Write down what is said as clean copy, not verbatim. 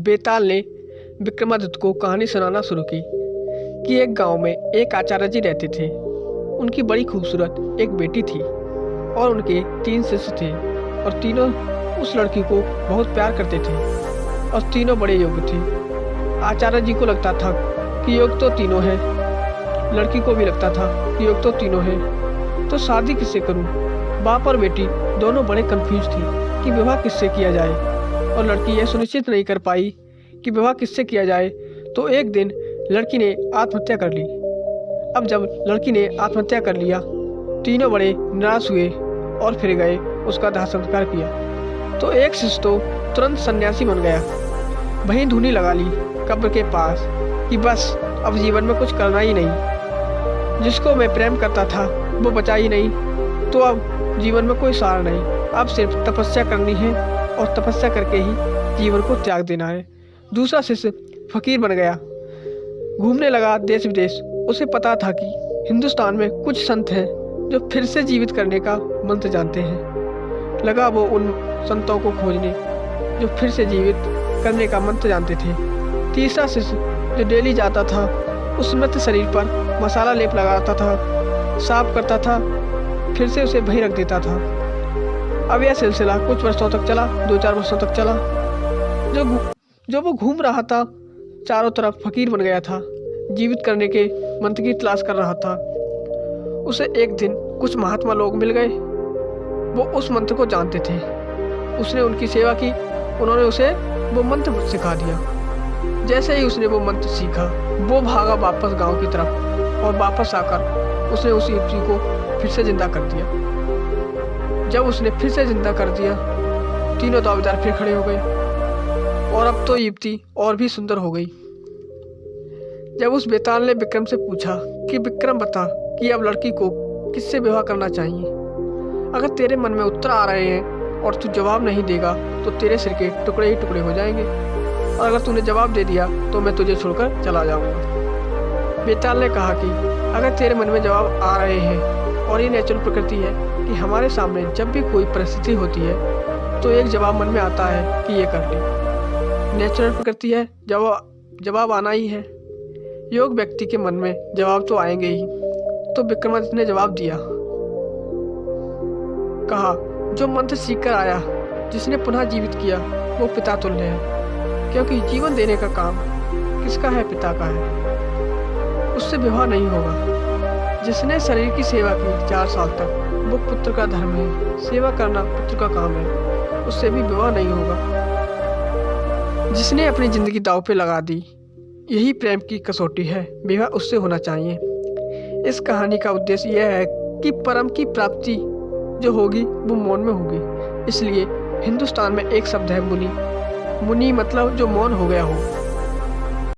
बेताल ने विक्रमादित्य को कहानी सुनाना शुरू की कि एक गांव में एक आचार्य जी रहते थे। उनकी बड़ी खूबसूरत एक बेटी थी और उनके 3 शिष्य थे और तीनों उस लड़की को बहुत प्यार करते थे और तीनों बड़े योग्य थे। आचार्य जी को लगता था कि योग तो तीनों हैं, लड़की को भी लगता था कि योग तो तीनों हैं, तो शादी किससे करूं? बाप और बेटी दोनों बड़े कंफ्यूज थी कि विवाह किससे किया जाए और लड़की यह सुनिश्चित नहीं कर पाई कि विवाह किससे किया जाए। तो एक दिन लड़की ने आत्महत्या कर ली। अब जब लड़की ने आत्महत्या कर लिया, तीनों बड़े निराश हुए और फिर गए उसका दाह संस्कार किया। तो एक शिष्य तो तुरंत सन्यासी बन गया, वहीं धूनी लगा ली कब्र के पास कि बस अब जीवन में कुछ करना ही नहीं। जिसको मैं प्रेम करता था वो बचा ही नहीं, तो अब जीवन में कोई सार नहीं, अब सिर्फ तपस्या करनी है और तपस्या करके ही जीवन को त्याग देना है। दूसरा शिष्य फकीर बन गया, घूमने लगा देश विदेश। उसे पता था कि हिंदुस्तान में कुछ संत हैं जो फिर से जीवित करने का मंत्र जानते हैं। लगा वो उन संतों को खोजने जो फिर से जीवित करने का मंत्र जानते थे। तीसरा शिष्य जो डेली जाता था, उस मृत शरीर पर मसाला लेप लगाता था, साफ करता था, फिर से उसे वहीं रख देता था। अब यह सिलसिला कुछ वर्षों तक चला, 2-4 वर्षों तक चला। जो वो घूम रहा था, चारों तरफ फकीर बन गया था, जीवित करने के मंत्र की तलाश कर रहा था। उसे एक दिन कुछ महात्मा लोग मिल गए, वो उस मंत्र को जानते थे। उसने उनकी सेवा की, उन्होंने उसे वो मंत्र सिखा दिया। जैसे ही उसने वो मंत्र सीखा, वो भागा वापस गांव की तरफ और वापस आकर उसने उस युवती को फिर से जिंदा कर दिया। जब उसने फिर से जिंदा कर दिया, तीनों दावेदार फिर खड़े हो गए और अब तो युवती और भी सुंदर हो गई। जब उस बेताल ने विक्रम से पूछा कि विक्रम बता कि अब लड़की को किससे विवाह करना चाहिए। अगर तेरे मन में उत्तर आ रहे हैं और तू जवाब नहीं देगा तो तेरे सिर के टुकड़े ही टुकड़े हो जाएंगे, और अगर तूने जवाब दे दिया तो मैं तुझे छोड़कर चला जाऊंगा। बेताल ने कहा कि अगर तेरे मन में जवाब आ रहे हैं और ये नेचुरल प्रकृति है कि हमारे सामने जब भी कोई परिस्थिति होती है तो एक जवाब मन में आता है कि ये कर ले। नेचुरल प्रकृति है, जवाब आना ही है। योग व्यक्ति के मन में जवाब तो आएंगे ही। तो विक्रमादित्य ने जवाब दिया, कहा जो मंत्र सीख कर आया, जिसने पुनः जीवित किया, वो पिता तुल्य है, क्योंकि जीवन देने का काम किसका है? पिता का है। उससे विवाह नहीं होगा। जिसने शरीर की सेवा की 4 साल तक, वो पुत्र का धर्म है। सेवा करना पुत्र का काम है, उससे भी विवाह नहीं होगा। जिसने अपनी जिंदगी दांव पे लगा दी, यही प्रेम की कसौटी है, विवाह उससे होना चाहिए। इस कहानी का उद्देश्य यह है कि परम की प्राप्ति जो होगी वो मौन में होगी। इसलिए हिंदुस्तान में एक शब्द है मुनि। मुनि मतलब जो मौन हो गया हो।